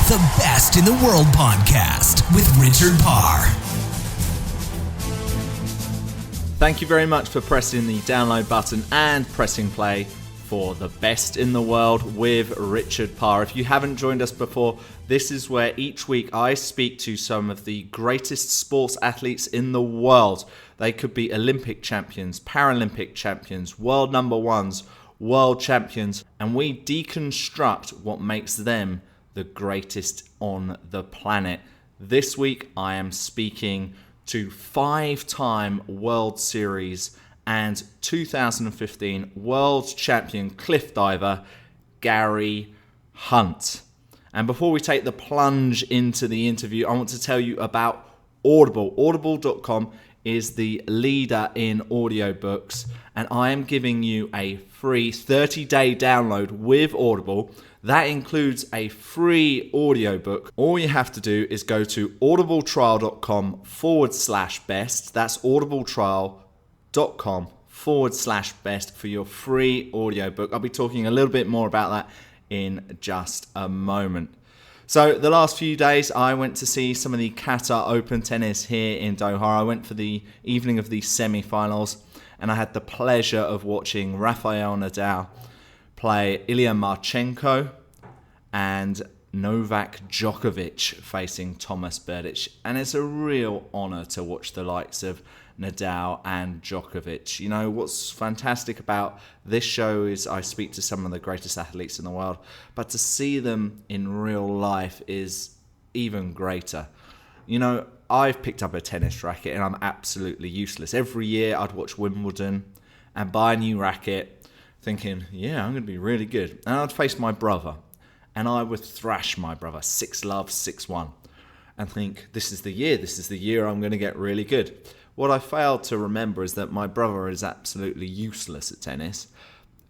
The Best in the World podcast with Richard Parr. Thank you very much for pressing the download button and pressing play for The Best in the World with Richard Parr. If you haven't joined us before, this is where each week I speak to some of the greatest sports athletes in the world. They could be Olympic champions, Paralympic champions, world number ones, world champions, and we deconstruct what makes them the greatest on the planet. This week I am speaking to 5-time World Series and 2015 world champion cliff diver Gary Hunt. And before we take the plunge into the interview, I want to tell you about Audible. Audible.com is the leader in audiobooks, and I am giving you a free 30-day download with Audible. That includes a free audiobook. All you have to do is go to audibletrial.com/best. That's audibletrial.com/best for your free audiobook. I'll be talking a little bit more about that in just a moment. So the last few days, I went to see some of the Qatar Open tennis here in Doha. I went for the evening of the semi-finals, and I had the pleasure of watching Rafael Nadal play Ilya Marchenko and Novak Djokovic facing Thomas Berdych. And it's a real honour to watch the likes of Nadal and Djokovic. You know, what's fantastic about this show is I speak to some of the greatest athletes in the world, but to see them in real life is even greater. You know, I've picked up a tennis racket and I'm absolutely useless. Every year I'd watch Wimbledon and buy a new racket thinking, yeah, I'm going to be really good. And I'd face my brother and I would thrash my brother 6-love, 6-1 and think, this is the year I'm going to get really good. What I failed to remember is that my brother is absolutely useless at tennis.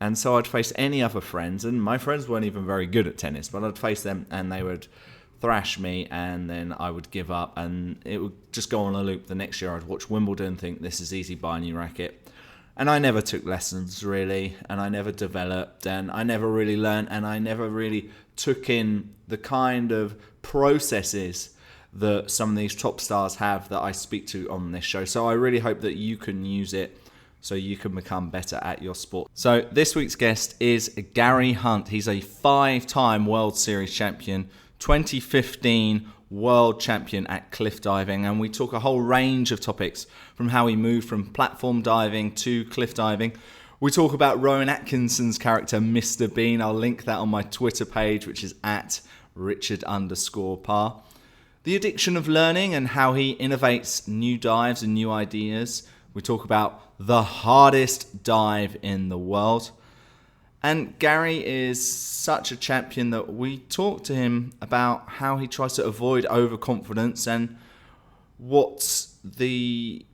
And so I'd face any other friends, and my friends weren't even very good at tennis, but I'd face them and they would thrash me and then I would give up and it would just go on a loop. The next year I'd watch Wimbledon, think this is easy, buy a new racket. And I never took lessons really, and I never developed, and I never really learned, and I never really took in the kind of processes that some of these top stars have that I speak to on this show. So I really hope that you can use it so you can become better at your sport. So this week's guest is Gary Hunt. He's a 5-time World Series champion, 2015 world champion at cliff diving, and we talk a whole range of topics from how he moved from platform diving to cliff diving. We talk about Rowan Atkinson's character, Mr. Bean. I'll link that on my Twitter page, which is at Richard_Parr. The addiction of learning and how he innovates new dives and new ideas. We talk about the hardest dive in the world. And Gary is such a champion that we talk to him about how he tries to avoid overconfidence and what he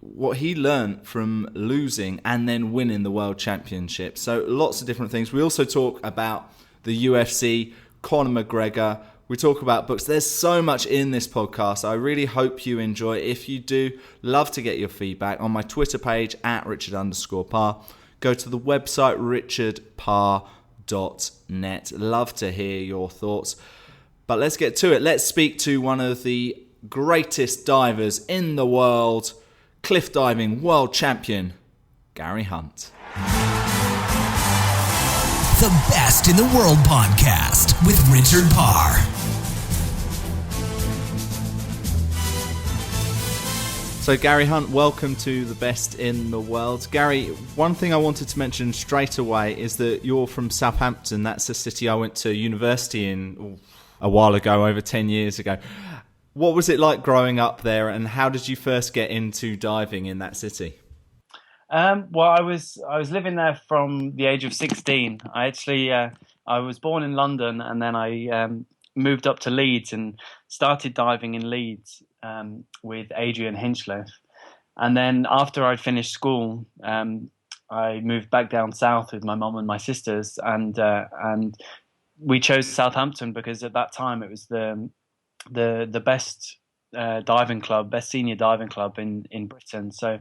learned from losing and then winning the world championship. So lots of different things. We also talk about the UFC, Conor McGregor. We talk about books. There's so much in this podcast. I really hope you enjoy it. If you do, love to get your feedback on my Twitter page at Richard_Parr. Go to the website richardparr.net. Love to hear your thoughts. But let's get to it. Let's speak to one of the greatest divers in the world, cliff diving world champion, Gary Hunt. The Best in the World podcast with Richard Parr. So Gary Hunt, welcome to The Best in the World. Gary, one thing I wanted to mention straight away is that you're from Southampton. That's a city I went to university in a while ago, over 10 years ago. What was it like growing up there, and how did you first get into diving in that city? Well, I was living there from the age of 16. I was born in London, and then I moved up to Leeds and started diving in Leeds with Adrian Hinchliffe. And then after I'd finished school, I moved back down south with my mum and my sisters, and we chose Southampton because at that time it was the best best senior diving club in Britain. So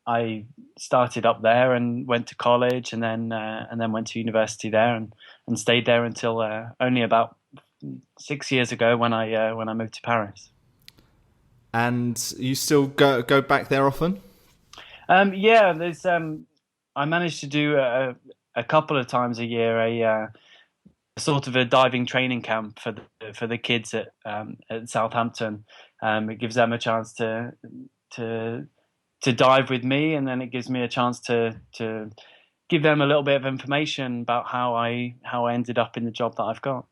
I started up there and went to college, and then went to university there and stayed there until only about 6 years ago when I moved to Paris. And you still go back there often? Yeah, there's. I managed to do a couple of times a year a sort of a diving training camp for the kids at Southampton. It gives them a chance to dive with me, and then it gives me a chance to give them a little bit of information about how I ended up in the job that I've got.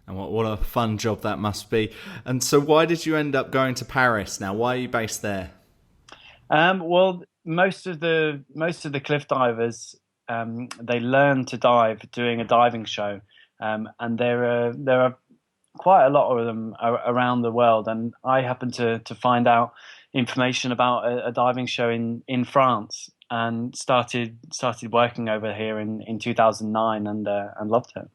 And what a fun job that must be. And so why did you end up going to Paris now? Why are you based there? Well, most of the cliff divers, they learn to dive doing a diving show, and there are quite a lot of them around the world. And I happened to find out information about a diving show in France, and started working over here in 2009, and loved it.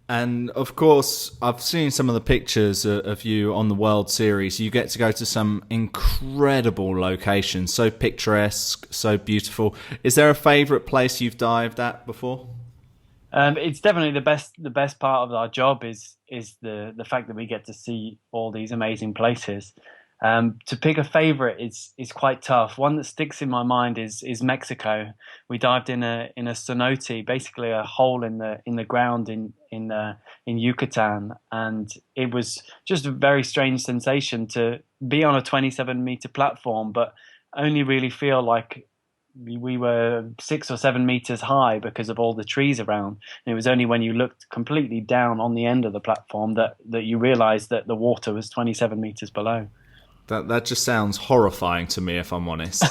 And of course, I've seen some of the pictures of you on the World Series. You get to go to some incredible locations, so picturesque, so beautiful. Is there a favourite place you've dived at before? It's definitely the best part of our job is the fact that we get to see all these amazing places. To pick a favorite is quite tough. One that sticks in my mind is Mexico. We dived in a cenote, basically a hole in the ground in Yucatan, and it was just a very strange sensation to be on a 27-meter platform, but only really feel like we were 6 or 7 meters high because of all the trees around. And it was only when you looked completely down on the end of the platform that you realized that the water was 27 meters below. That just sounds horrifying to me, if I'm honest.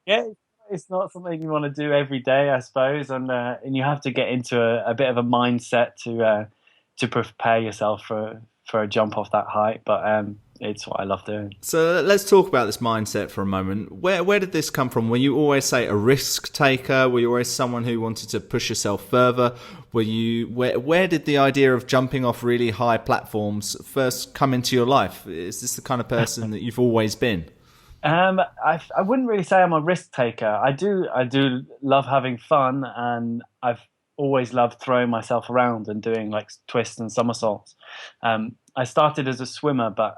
Yeah, it's not something you want to do every day, I suppose, and you have to get into a bit of a mindset to prepare yourself for a jump off that height. But it's what I love doing. So let's talk about this mindset for a moment. Where did this come from? Were you always, say, a risk taker? Were you always someone who wanted to push yourself further? Where did the idea of jumping off really high platforms first come into your life? Is this the kind of person that you've always been? I wouldn't really say I'm a risk taker. I do love having fun, and I've always loved throwing myself around and doing like twists and somersaults. I started as a swimmer, but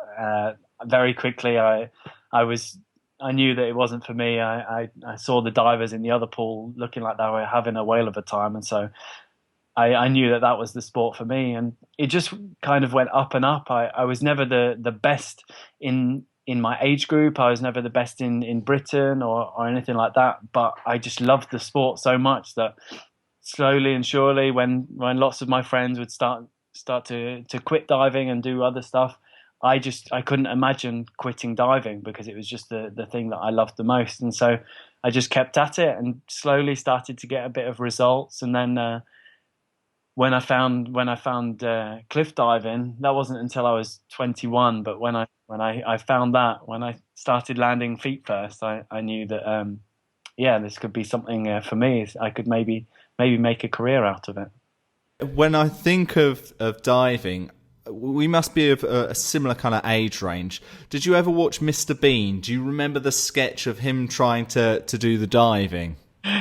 very quickly I knew that it wasn't for me. I saw the divers in the other pool looking like they were having a whale of a time, and so I knew that was the sport for me. And it just kind of went up and up. I was never the best in my age group. I was never the best in Britain or anything like that, but I just loved the sport so much that slowly and surely, when lots of my friends would start to quit diving and do other stuff, I couldn't imagine quitting diving, because it was just the thing that I loved the most. And so I just kept at it and slowly started to get a bit of results. And then when I found cliff diving, that wasn't until I was 21. But when I found that, when I started landing feet first, I knew that this could be something for me. I could maybe make a career out of it. When I think of diving, we must be of a similar kind of age range. Did you ever watch Mr. Bean? Do you remember the sketch of him trying to do the diving?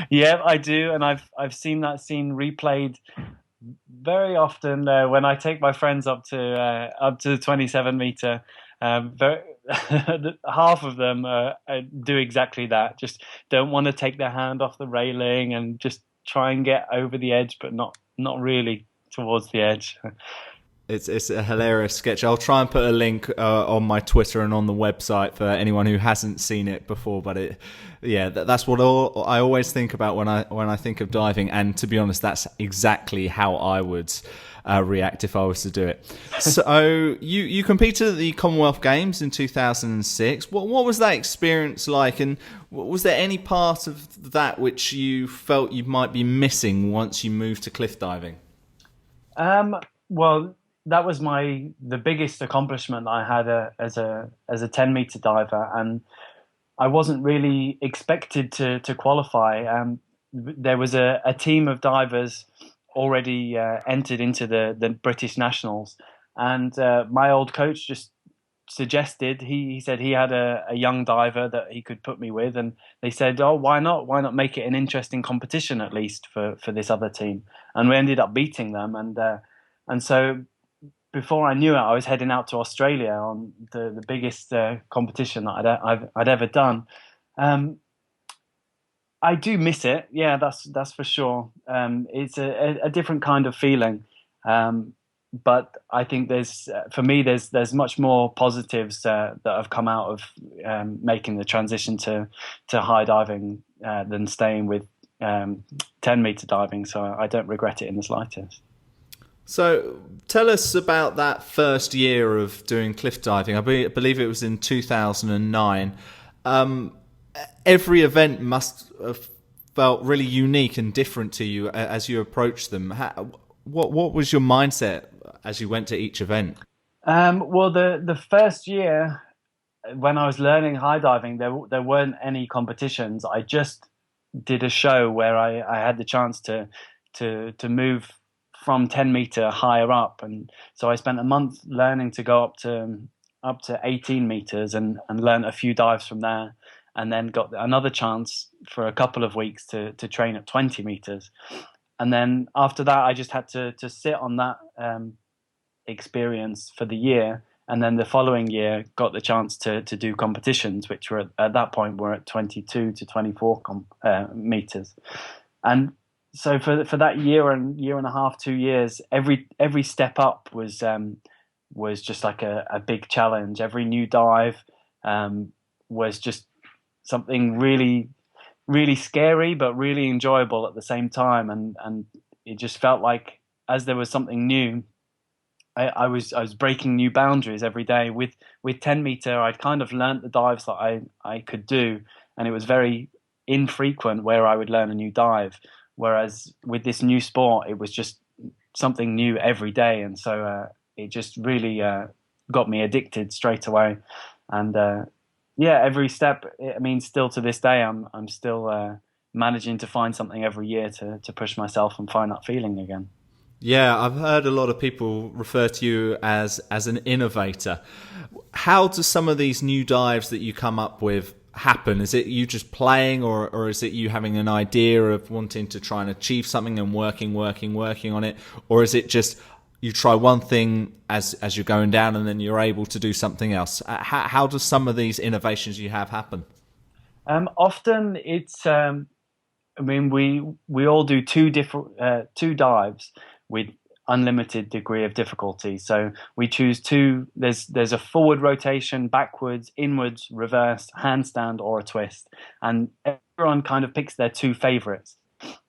Yeah, I do, and I've seen that scene replayed very often when I take my friends up to the 27-meter. Half of them do exactly that. Just don't want to take their hand off the railing and just try and get over the edge, but not really towards the edge. It's a hilarious sketch. I'll try and put a link on my Twitter and on the website for anyone who hasn't seen it before. But that's what I always think about when I think of diving. And to be honest, that's exactly how I would react if I was to do it. So you competed at the Commonwealth Games in 2006. What was that experience like? And was there any part of that which you felt you might be missing once you moved to cliff diving? Well, that was the biggest accomplishment I had as a 10-meter diver, and I wasn't really expected to qualify. There was a team of divers already entered into the British Nationals, and my old coach just suggested, he said he had a young diver that he could put me with, and they said, oh, why not make it an interesting competition at least for this other team. And we ended up beating them, and And so before I knew it, I was heading out to Australia on the biggest competition that I'd ever done. Um, I do miss it. Yeah, that's for sure. It's a different kind of feeling. But I think for me, there's much more positives that have come out of making the transition to high diving than staying with 10-meter diving. So I don't regret it in the slightest. So tell us about that first year of doing cliff diving. I believe it was in 2009. Every event must have felt really unique and different to you as you approached them. What was your mindset as you went to each event? Well, the first year when I was learning high diving, there weren't any competitions. I just did a show where I had the chance to move from 10-meter higher up, and so I spent a month learning to go up to 18 meters and learn a few dives from there, and then got another chance for a couple of weeks to train at 20 meters, and then after that I just had to sit on that experience for the year, and then the following year got the chance to do competitions, which were at that point were at 22 to 24 meters, and so for that year and a half, 2 years, every step up was just like a big challenge. Every new dive was just something really, really scary, but really enjoyable at the same time. And it just felt like as there was something new, I was breaking new boundaries every day. With 10-meter, I'd kind of learnt the dives that I could do, and it was very infrequent where I would learn a new dive. Whereas with this new sport, it was just something new every day, and so it just really got me addicted straight away. And every step. I mean, still to this day, I'm still managing to find something every year to push myself and find that feeling again. Yeah, I've heard a lot of people refer to you as an innovator. How do some of these new dives that you come up with happen? Is it you just playing, or is it you having an idea of wanting to try and achieve something and working on it? Or is it just you try one thing as you're going down and then you're able to do something else? How do some of these innovations you have happen? Often it's, I mean, we all do two dives with unlimited degree of difficulty. So we choose two. There's a forward rotation, backwards, inwards, reverse, handstand, or a twist, and everyone kind of picks their two favorites,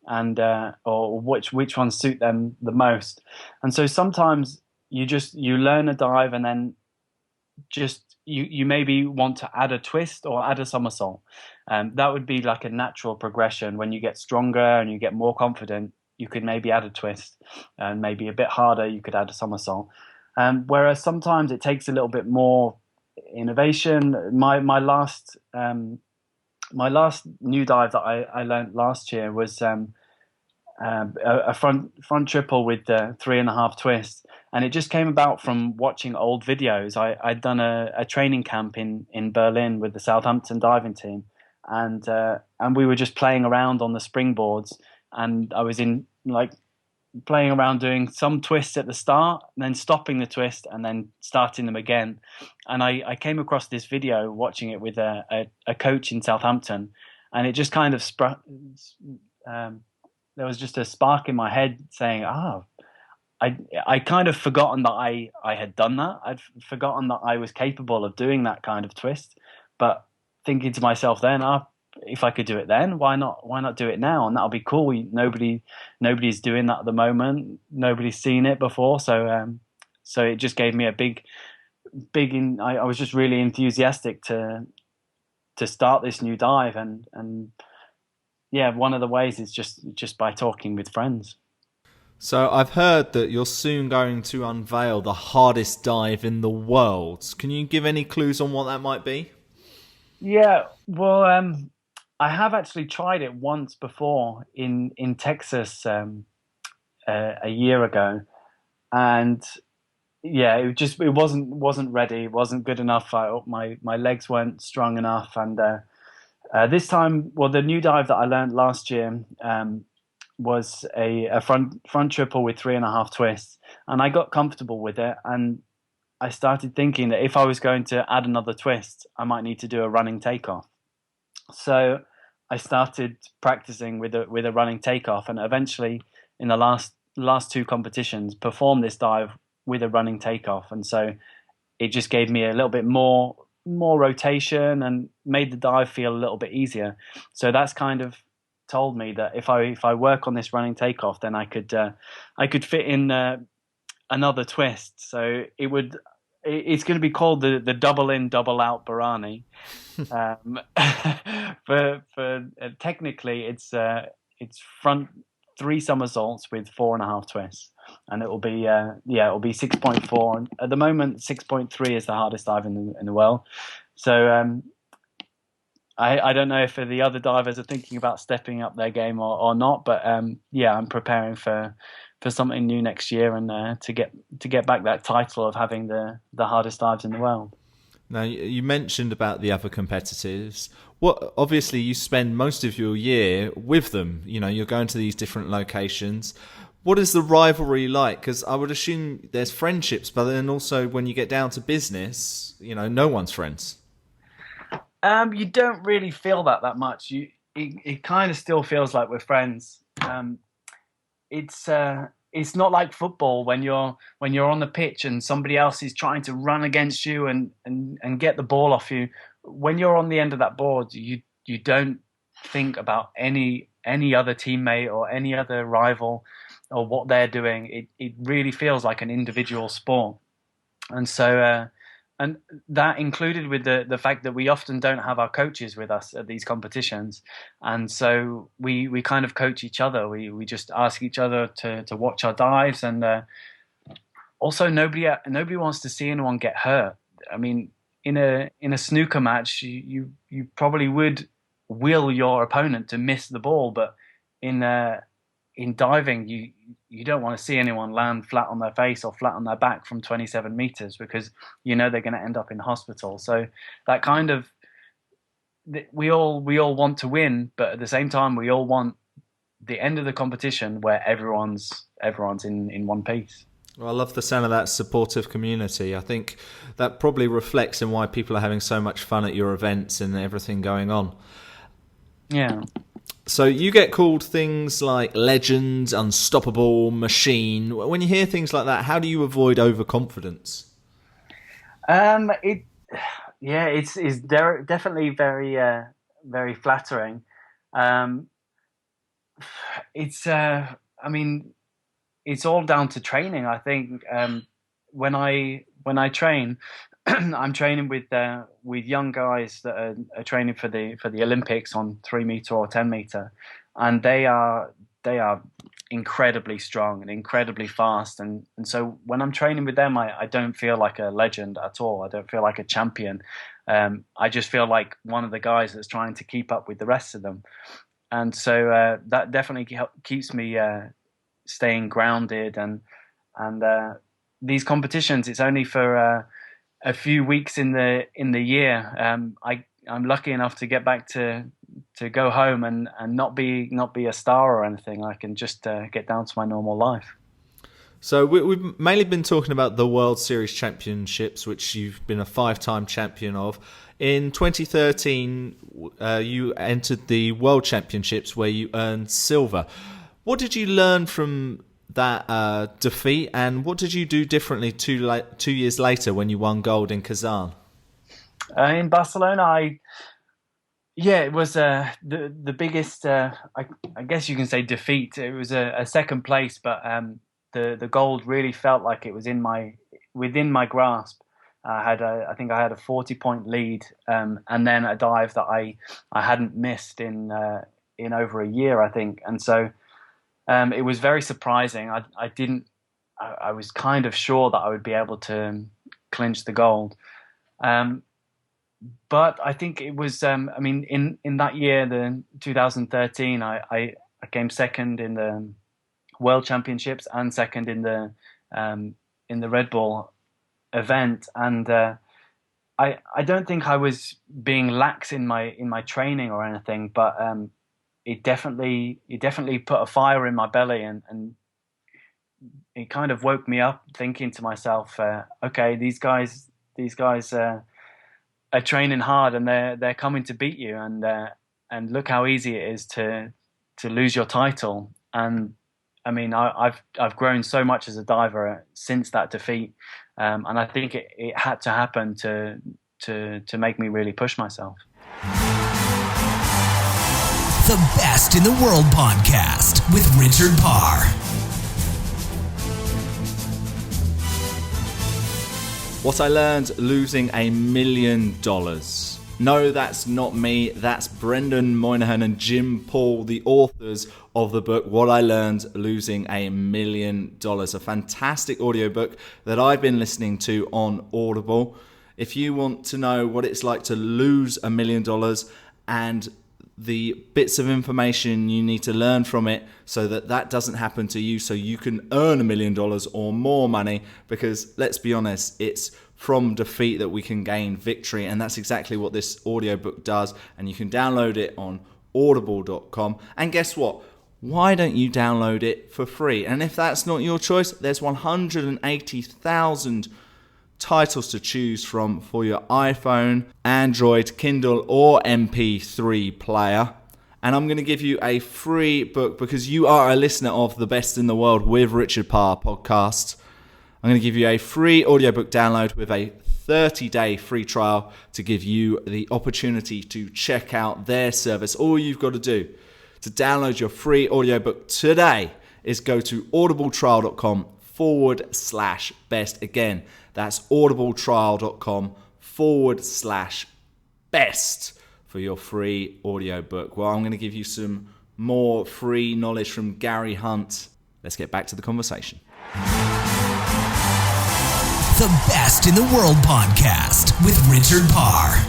and or which ones suit them the most. And so sometimes you learn a dive and then just you maybe want to add a twist or add a somersault. That would be like a natural progression. When you get stronger and you get more confident, you could maybe add a twist, and maybe a bit harder, you could add a somersault. Whereas sometimes it takes a little bit more innovation. My last new dive that I learned last year was a front triple with 3.5 twists, and it just came about from watching old videos. I'd done a training camp in Berlin with the Southampton diving team, and we were just playing around on the springboards, and I was playing around doing some twists at the start, and then stopping the twist and then starting them again. And I came across this video watching it with a coach in Southampton, and it just kind of there was just a spark in my head saying, I kind of forgotten that I had done that. I'd forgotten that I was capable of doing that kind of twist, but thinking to myself then, if I could do it then, why not do it now? And that'll be cool. Nobody's doing that at the moment. Nobody's seen it before. So it just gave me a I was just really enthusiastic to start this new dive. And yeah, one of the ways is just by talking with friends. So I've heard that you're soon going to unveil the hardest dive in the world. Can you give any clues on what that might be? Yeah, well, I have actually tried it once before in Texas a year ago, and yeah, it wasn't ready, it wasn't good enough. My legs weren't strong enough, and this time, well, the new dive that I learned last year was a front triple with 3.5 twists, and I got comfortable with it. And I started thinking that if I was going to add another twist, I might need to do a running takeoff. So I started practicing with a running takeoff, and eventually, in the last two competitions, performed this dive with a running takeoff. And so it just gave me a little bit more rotation and made the dive feel a little bit easier. So that's kind of told me that if I work on this running takeoff, then I could fit in another twist. So it's going to be called the double in, double out Barani. For technically, it's front 3 somersaults with 4.5 twists, and it'll be 6.4. At the moment, 6.3 is the hardest dive in the world. So I don't know if the other divers are thinking about stepping up their game or not, but I'm preparing for something new next year, and to get back that title of having the hardest dives in the world. Now, you mentioned about the other competitors. Obviously, you spend most of your year with them. You know, you're going to these different locations. What is the rivalry like? Because I would assume there's friendships, but then also when you get down to business, you know, no one's friends. You don't really feel that much. It kind of still feels like we're friends. It's not like football when you're on the pitch and somebody else is trying to run against you and get the ball off you. When you're on the end of that board, you don't think about any other teammate or any other rival or what they're doing. It really feels like an individual sport, and so and that included with the fact that we often don't have our coaches with us at these competitions, and so we kind of coach each other. We just ask each other to watch our dives, and also nobody wants to see anyone get hurt. I mean, in a snooker match, you probably would will your opponent to miss the ball, but in diving, you don't want to see anyone land flat on their face or flat on their back from 27 meters, because you know they're going to end up in hospital. So that kind of, we all want to win, but at the same time we all want the end of the competition where everyone's in one piece. Well, I love the sound of that supportive community. I think that probably reflects in why people are having so much fun at your events and everything going on. Yeah. So you get called things like legend, unstoppable, machine. When you hear things like that, how do you avoid overconfidence? It's definitely very flattering. It's all down to training. I think when I train, I'm training with young guys that are training for the Olympics on 3 meter or 10 meter, and they are incredibly strong and incredibly fast. And so when I'm training with them, I don't feel like a legend at all. I don't feel like a champion. I just feel like one of the guys that's trying to keep up with the rest of them. And so that definitely keeps me staying grounded. And these competitions, it's only for a few weeks in the year. I'm lucky enough to get back to go home and not be a star or anything. I can just get down to my normal life. So we've mainly been talking about the World Series Championships, which you've been a 5-time champion of. In 2013, you entered the World Championships where you earned silver. What did you learn from that defeat, and what did you do differently 2 years later when you won gold in Kazan? In Barcelona, it was the biggest, I guess you can say, defeat. It was a second place, but the gold really felt like it was within my grasp. I think I had a 40-point lead, and then a dive that I hadn't missed in over a year, I think, and so. It was very surprising. I was kind of sure that I would be able to clinch the gold. But I think it was, in that year, the 2013, I came second in the World Championships and second in the Red Bull event. And I don't think I was being lax in my training or anything, but it definitely put a fire in my belly, and it kind of woke me up, thinking to myself, okay, these guys are training hard, and they're coming to beat you, and look how easy it is to lose your title. And I mean, I've grown so much as a diver since that defeat, and I think it had to happen to make me really push myself. The Best in the World podcast with Richard Parr. What I learned losing $1 million. No, that's not me. That's Brendan Moynihan and Jim Paul, the authors of the book, What I Learned Losing $1 Million. A fantastic audiobook that I've been listening to on Audible. If you want to know what it's like to lose $1 million and the bits of information you need to learn from it so that doesn't happen to you, so you can earn $1 million or more money, because let's be honest, it's from defeat that we can gain victory, and that's exactly what this audiobook does. And you can download it on audible.com. And guess what? Why don't you download it for free? And if that's not your choice, there's 180,000 titles to choose from for your iPhone, Android, Kindle, or MP3 player. And I'm going to give you a free book because you are a listener of the Best in the World with Richard Parr podcast. I'm going to give you a free audiobook download with a 30-day free trial to give you the opportunity to check out their service. All you've got to do to download your free audiobook today is go to audibletrial.com/best. Again, that's audibletrial.com/best for your free audiobook. Well, I'm going to give you some more free knowledge from Gary Hunt. Let's get back to the conversation. The Best in the World podcast with Richard Parr.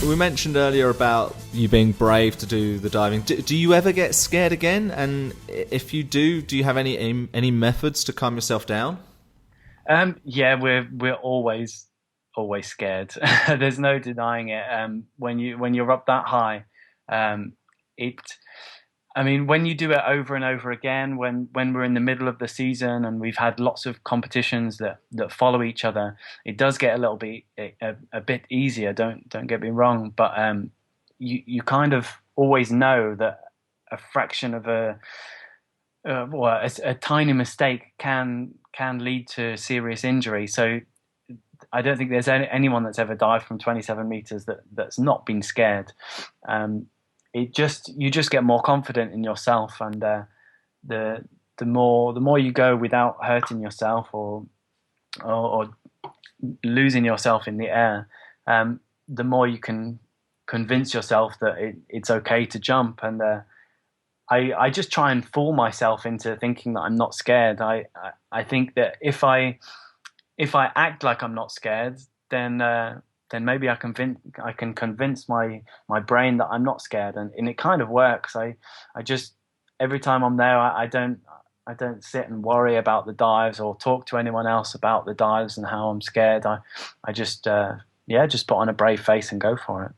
We mentioned earlier about you being brave to do the diving. Do you ever get scared again? And if you do you have any methods to calm yourself down? Yeah, we're always scared. There's no denying it. When you're up that high, when you do it over and over again, when we're in the middle of the season and we've had lots of competitions that follow each other, it does get a little bit a bit easier. Don't get me wrong, but you kind of always know that a fraction of a tiny mistake can lead to serious injury. So I don't think there's anyone that's ever dived from 27 meters that's not been scared. You just get more confident in yourself, and the more you go without hurting yourself or losing yourself in the air, the more you can convince yourself that it's okay to jump. And I just try and fool myself into thinking that I'm not scared. I think that if I act like I'm not scared, then maybe I can convince my brain that I'm not scared, and it kind of works. I just, every time I'm there, I don't sit and worry about the dives or talk to anyone else about the dives and how I'm scared. I just put on a brave face and go for it.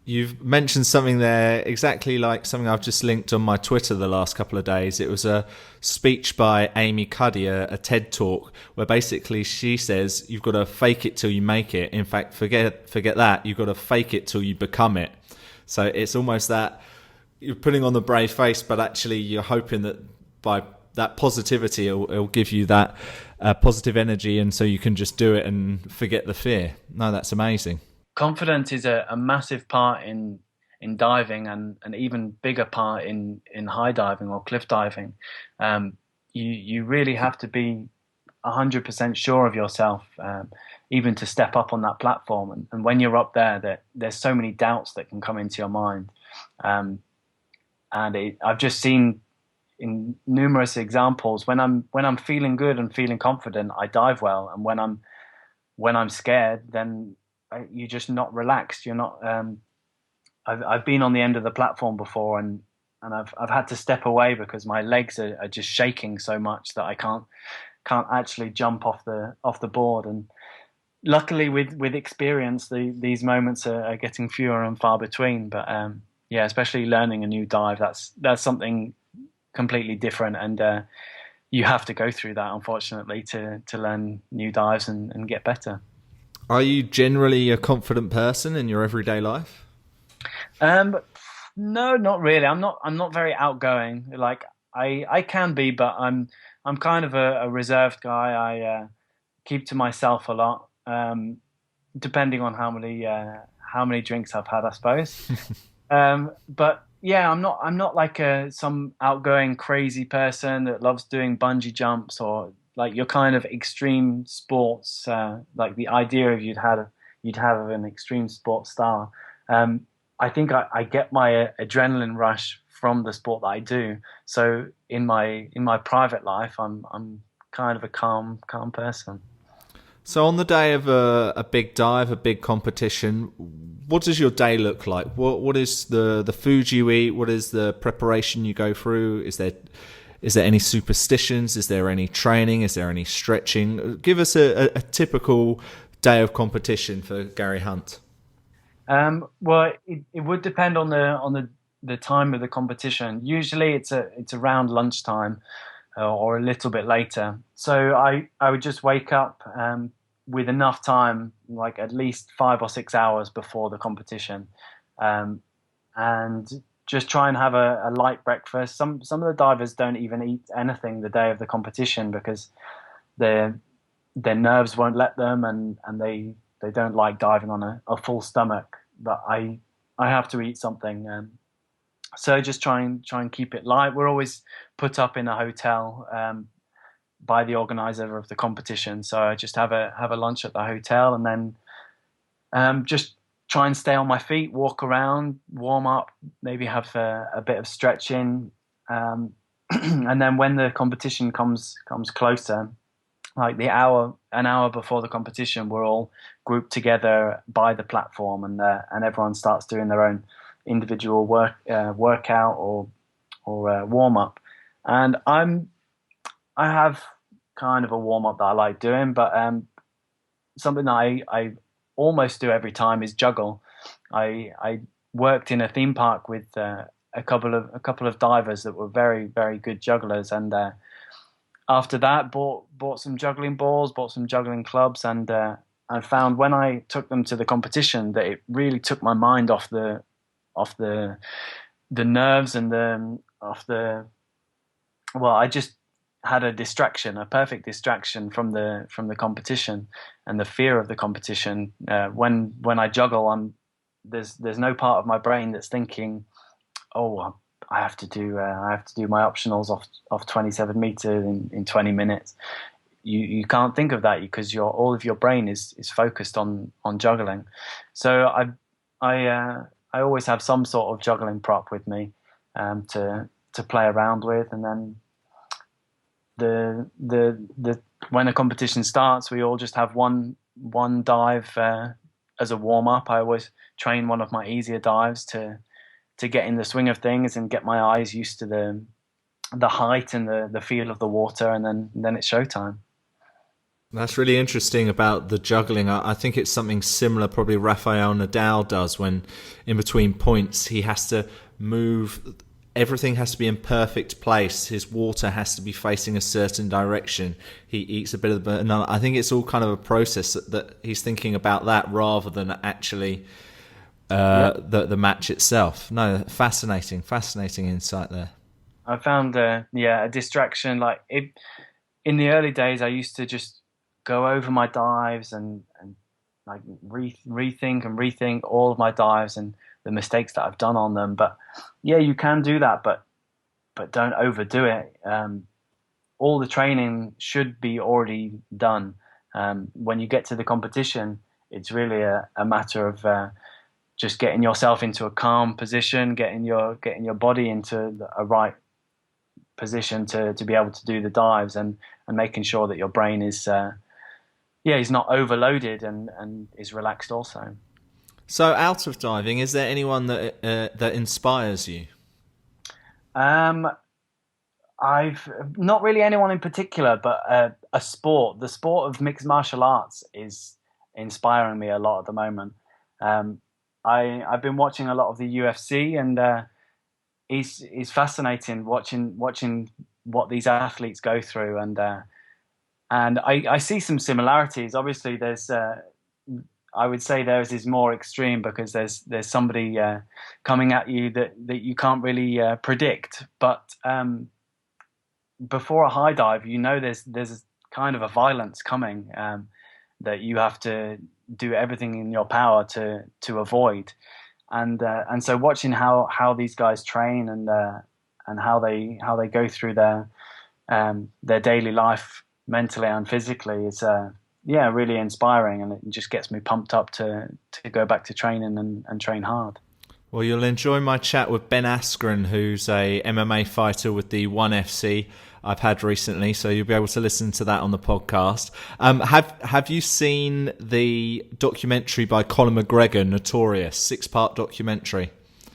You've mentioned something there exactly like something I've just linked on my Twitter the last couple of days. It was a speech by Amy Cuddy, a TED talk, where basically she says you've got to fake it till you make it. In fact, forget that. You've got to fake it till you become it. So it's almost that you're putting on the brave face, but actually you're hoping that by that positivity, it'll give you that positive energy, and so you can just do it and forget the fear. No, that's amazing. Confidence is a massive part in diving, and an even bigger part in high diving or cliff diving. You really have to be 100% sure of yourself, even to step up on that platform. And when you're up there, there's so many doubts that can come into your mind. I've just seen in numerous examples when I'm feeling good and feeling confident, I dive well, and when I'm scared, then you're just not relaxed. You're not. I've been on the end of the platform before, and I've had to step away because my legs are just shaking so much that I can't actually jump off the board. And luckily, with experience, these moments are getting fewer and far between. But Yeah, especially learning a new dive. That's something completely different, and you have to go through that, unfortunately, to learn new dives and get better. Are you generally a confident person in your everyday life? Um, no, not really. I'm not very outgoing. Like I can be, but I'm kind of a reserved guy. I keep to myself a lot. Depending on how many drinks I've had, I suppose. But yeah, I'm not like some outgoing crazy person that loves doing bungee jumps or like your kind of extreme sports. Like the idea of you'd have an extreme sports star. Um, I think I get my adrenaline rush from the sport that I do. So in my private life, I'm kind of a calm person. So on the day of a big dive, a big competition, what does your day look like? What is the food you eat? What is the preparation you go through? Is there any superstitions? Is there any training? Is there any stretching? Give us a typical day of competition for Gary Hunt. Well, it would depend on the time of the competition. Usually, it's around lunchtime or a little bit later. So I would just wake up with enough time, like at least 5 or 6 hours before the competition, um, and just try and have a light breakfast. Some of the divers don't even eat anything the day of the competition because their their nerves won't let them, and they don't like diving on a full stomach. But I have to eat something. So just try and keep it light. We're always put up in a hotel by the organizer of the competition. So I just have a lunch at the hotel, and then just try and stay on my feet, walk around, warm up, maybe have a bit of stretching, and then when the competition comes closer, like an hour before the competition, we're all grouped together by the platform, and everyone starts doing their own individual workout or warm up. And I have kind of a warm up that I like doing, but something that I almost do every time is juggle. I worked in a theme park with a couple of divers that were very very good jugglers, and after that bought some juggling balls, bought some juggling clubs, and I found when I took them to the competition that it really took my mind off the nerves and off the well, I just had a distraction, a perfect distraction from the competition and the fear of the competition. When I juggle, there's no part of my brain that's thinking, oh, I have to do my optionals off 27 meters in 20 minutes. You can't think of that because all of your brain is focused on juggling. So I always have some sort of juggling prop with me to play around with, and then the when a competition starts, we all just have one dive as a warm up. I always train one of my easier dives to get in the swing of things and get my eyes used to the height and the feel of the water, and then it's showtime. That's really interesting about the juggling. I think it's something similar probably Rafael Nadal does when in between points he has to move. Everything has to be in perfect place. His water has to be facing a certain direction. He eats a bit of the banana. I think it's all kind of a process that he's thinking about that rather than actually the match itself. No, fascinating insight there. I found a distraction. Like in the early days, I used to just go over my dives and like rethink all of my dives and the mistakes that I've done on them. But yeah, you can do that, but don't overdo it. All the training should be already done. When you get to the competition, it's really a matter of just getting yourself into a calm position, getting your body into a right position to be able to do the dives, and making sure that your brain is not overloaded and is relaxed also. So, out of diving, is there anyone that inspires you? I've not really anyone in particular, but the sport of mixed martial arts is inspiring me a lot at the moment. Um, I've been watching a lot of the UFC, and it's fascinating watching what these athletes go through, and I see some similarities. Obviously, there's I would say theirs is more extreme because there's somebody coming at you that you can't really predict. But before a high dive, there's kind of a violence coming that you have to do everything in your power to avoid. And so watching how these guys train and how they go through their daily life mentally and physically is really inspiring, and it just gets me pumped up to go back to training and train hard. Well, you'll enjoy my chat with Ben Askren, who's a MMA fighter with the ONE FC I've had recently, so you'll be able to listen to that on the podcast. Have you seen the documentary by Conor McGregor, Notorious, 6-part documentary?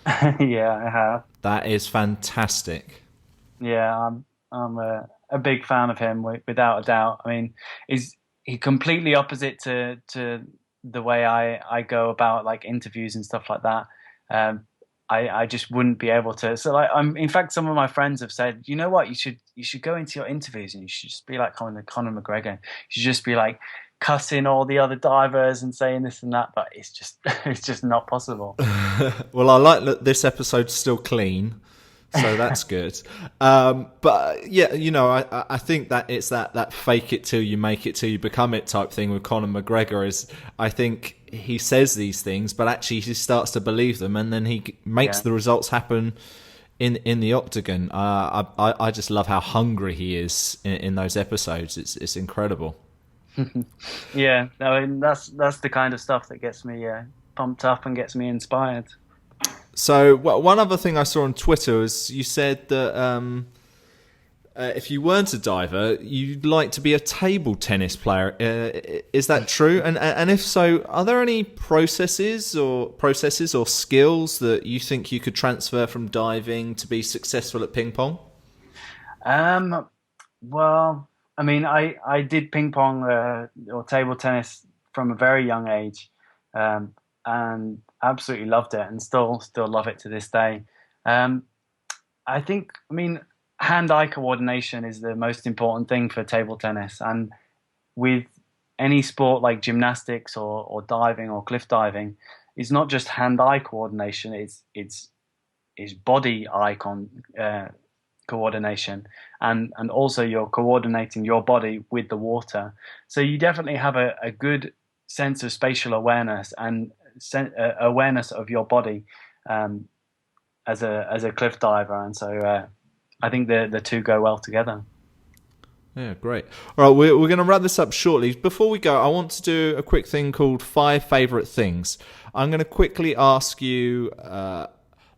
Yeah, I have. That is fantastic. Yeah, I'm a big fan of him, without a doubt. I mean, he's completely opposite to the way I go about like interviews and stuff like that. I just wouldn't be able to. So like, in fact, some of my friends have said, you know what, you should go into your interviews and you should just be like Conor McGregor. You should just be like cussing all the other divers and saying this and that, but it's just not possible. Well, I like that this episode's still clean, so that's good. But yeah, I think that it's that fake it till you make it till you become it type thing with Conor McGregor. Is I think he says these things, but actually he starts to believe them, and then he makes the results happen in the octagon. I just love how hungry he is in those episodes. It's incredible. Yeah, I mean that's the kind of stuff that gets me pumped up and gets me inspired. So one other thing I saw on Twitter was you said that if you weren't a diver, you'd like to be a table tennis player. Is that true? And if so, are there any processes or skills that you think you could transfer from diving to be successful at ping pong? Well, I mean, I did ping pong or table tennis from a very young age, and absolutely loved it, and still love it to this day. I think, I mean, hand-eye coordination is the most important thing for table tennis, and with any sport like gymnastics or diving or cliff diving, it's not just hand-eye coordination; it's body-eye coordination, and also you're coordinating your body with the water. So you definitely have a good sense of spatial awareness and awareness of your body as a cliff diver, and so I think the two go well together. Yeah, great. All right, we're going to wrap this up shortly. Before we go, I want to do a quick thing called 5 favourite things. I'm going to quickly ask you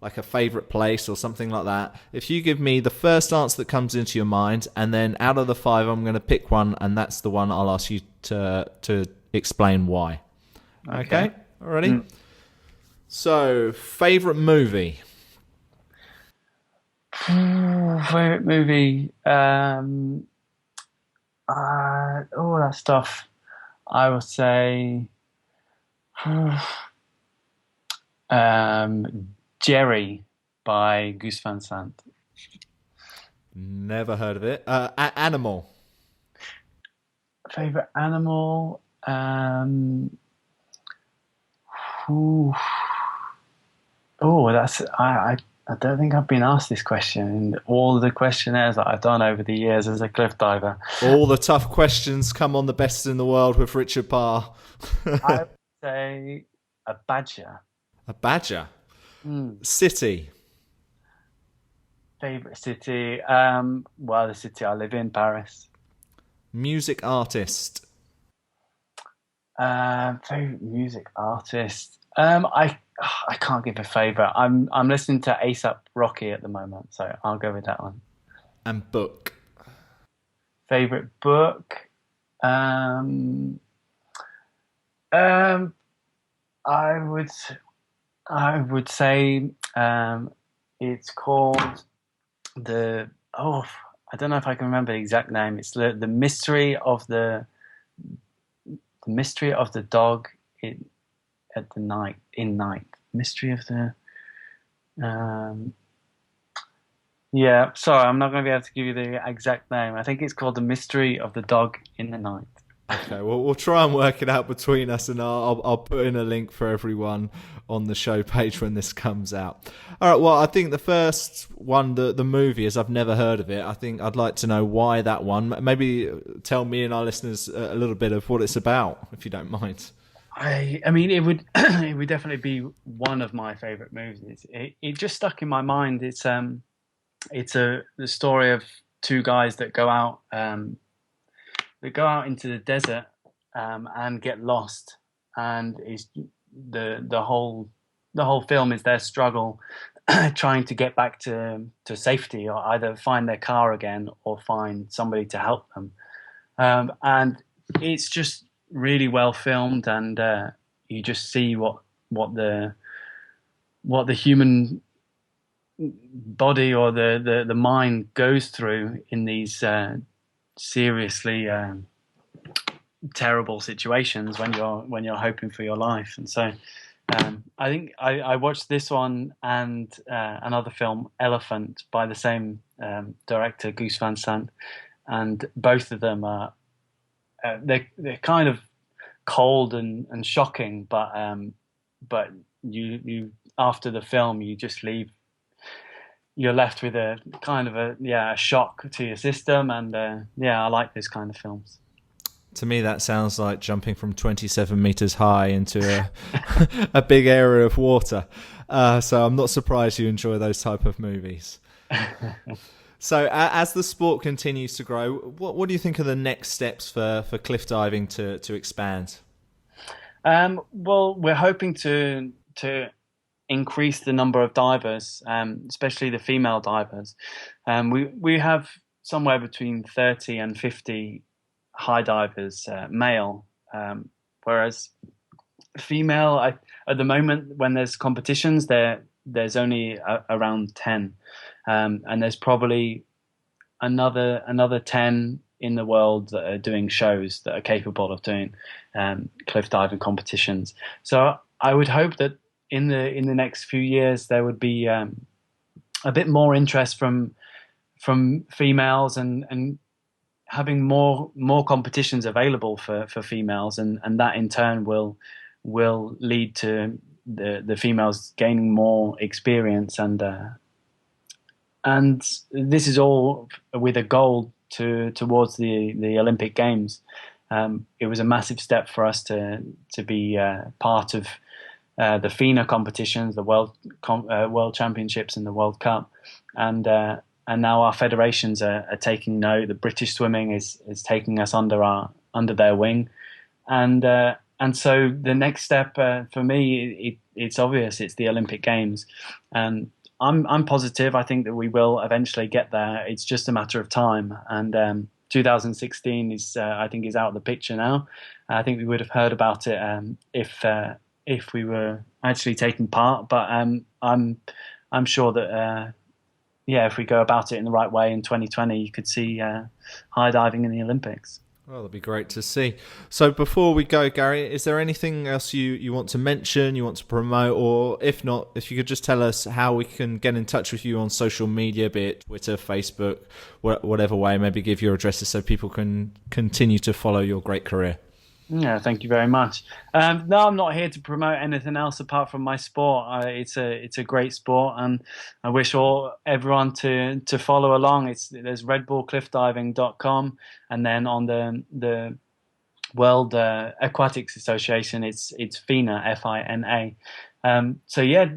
like a favourite place or something like that. If you give me the first answer that comes into your mind, and then out of the 5, I'm going to pick one, and that's the one I'll ask you to explain why. Okay? Alrighty? So, favourite movie? Favorite movie? That's tough. I would say Jerry by Gus Van Sant. Never heard of it. Animal? Favorite animal? That's I don't think I've been asked this question in all the questionnaires that I've done over the years as a cliff diver. All the tough questions come on the Best in the World with Richard Parr. I would say a badger. A badger? City? Favorite city? The city I live in, Paris. Music artist? Favorite music artist? I can't give a favourite. I'm listening to A$AP Rocky at the moment, so I'll go with that one. And book? Favorite book? I would say it's called I don't know if I can remember the exact name. It's the mystery of the dog in night. Mystery of the. Yeah, sorry, I'm not going to be able to give you the exact name. I think it's called The Mystery of the Dog in the Night. Okay, well, we'll try and work it out between us, and I'll put in a link for everyone on the show page when this comes out. All right, well, I think the first one, the movie, as I've never heard of it, I think I'd like to know why that one. Maybe tell me and our listeners a little bit of what it's about, if you don't mind. I mean, it would it would definitely be one of my favourite movies. It just stuck in my mind. It's the story of two guys that go out into the desert and get lost, and is the whole film is their struggle trying to get back to safety, or either find their car again or find somebody to help them. And it's just really well filmed, and you just see what the human body or the mind goes through in these seriously terrible situations when you're hoping for your life. And so I think I watched this one and another film, Elephant, by the same director, Gus Van Sant, and both of them are they're kind of cold and shocking, but you after the film you just leave. You're left with a kind of a shock to your system, and I like this kind of films. To me, that sounds like jumping from 27 meters high into a big area of water. So I'm not surprised you enjoy those type of movies. So as the sport continues to grow, what do you think are the next steps for cliff diving to expand? Well, we're hoping to increase the number of divers, especially the female divers. We have somewhere between 30 and 50 high divers, male, whereas female, at the moment when there's competitions, there's only around 10, and there's probably another 10 in the world that are doing shows that are capable of doing cliff diving competitions. So I would hope that in the next few years there would be a bit more interest from females, and having more competitions available for females, and that in turn will lead to the females gaining more experience, and this is all with a goal towards the Olympic Games. It was a massive step for us to be part of the FINA competitions, the World Championships and the World Cup, and now our federations are taking note. The British swimming is taking us under their wing, and so the next step for me, it's obvious. It's the Olympic Games, and I'm positive. I think that we will eventually get there. It's just a matter of time, and 2016 is I think is out of the picture now. I think we would have heard about it if we were actually taking part, but I'm sure that. If we go about it in the right way in 2020, you could see high diving in the Olympics. Well, that'd be great to see. So before we go, Gary, is there anything else you want to mention, you want to promote, or if not, if you could just tell us how we can get in touch with you on social media, be it Twitter, Facebook, whatever way, maybe give your addresses so people can continue to follow your great career. Yeah, thank you very much. No, I'm not here to promote anything else apart from my sport. It's a great sport, and I wish everyone to follow along. There's redbullcliffdiving.com, and then on the World Aquatics Association, it's FINA, FINA. So yeah,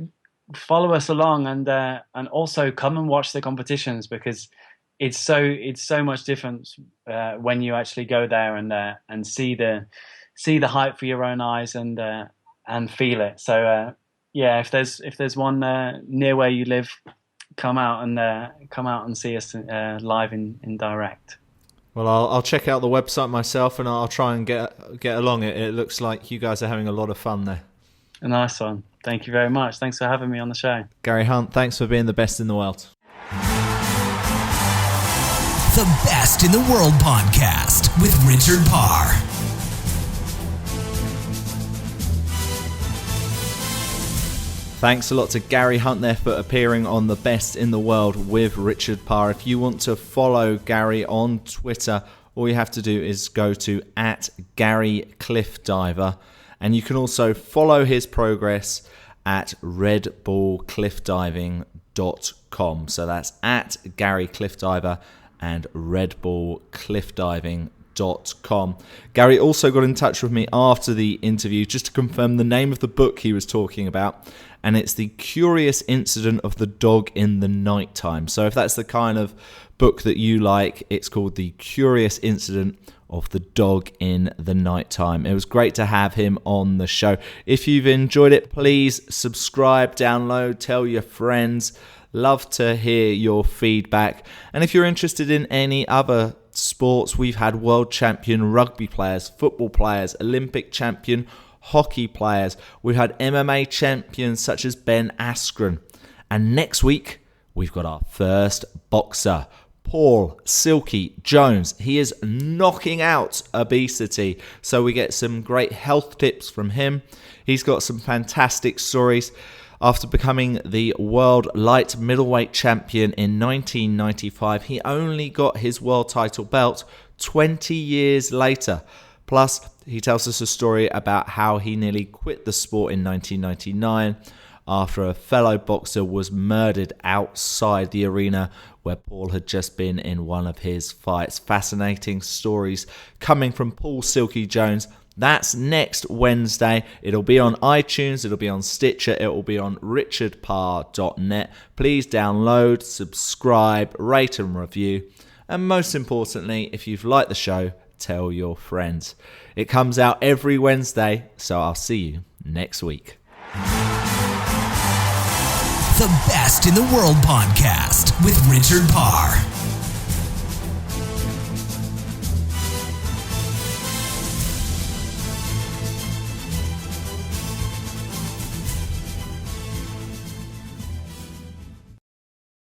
follow us along, and also come and watch the competitions, because it's so much different when you actually go there and see the height for your own eyes and feel it. So if there's one near where you live, come out and see us live in direct. Well, I'll check out the website myself, and I'll try and get along it. It looks like you guys are having a lot of fun there. A nice one. Thank you very much. Thanks for having me on the show. Gary Hunt, thanks for being the best in the world. The Best in the World podcast with Richard Parr. Thanks a lot to Gary Hunt there for appearing on The Best in the World with Richard Parr. If you want to follow Gary on Twitter, all you have to do is go to @GaryCliffDiver, and you can also follow his progress at redbullcliffdiving.com. So that's @GaryCliffDiver and redbullcliffdiving.com. Gary also got in touch with me after the interview just to confirm the name of the book he was talking about, and it's The Curious Incident of the Dog in the Nighttime. So if that's the kind of book that you like, it's called The Curious Incident of the Dog in the Nighttime. It was great to have him on the show. If you've enjoyed it, please subscribe, download, tell your friends. Love to hear your feedback. And if you're interested in any other sports, we've had world champion rugby players, football players, Olympic champion hockey players. We've had MMA champions such as Ben Askren. And next week, we've got our first boxer, Paul Silky Jones. He is knocking out obesity, so we get some great health tips from him. He's got some fantastic stories. After becoming the world light middleweight champion in 1995, he only got his world title belt 20 years later. Plus, he tells us a story about how he nearly quit the sport in 1999 after a fellow boxer was murdered outside the arena where Paul had just been in one of his fights. Fascinating stories coming from Paul Silky Jones. That's next Wednesday. It'll be on iTunes, it'll be on Stitcher, it will be on richardparr.net. Please download, subscribe, rate and review. And most importantly, if you've liked the show, tell your friends. It comes out every Wednesday, so I'll see you next week. The Best in the World podcast with Richard Parr.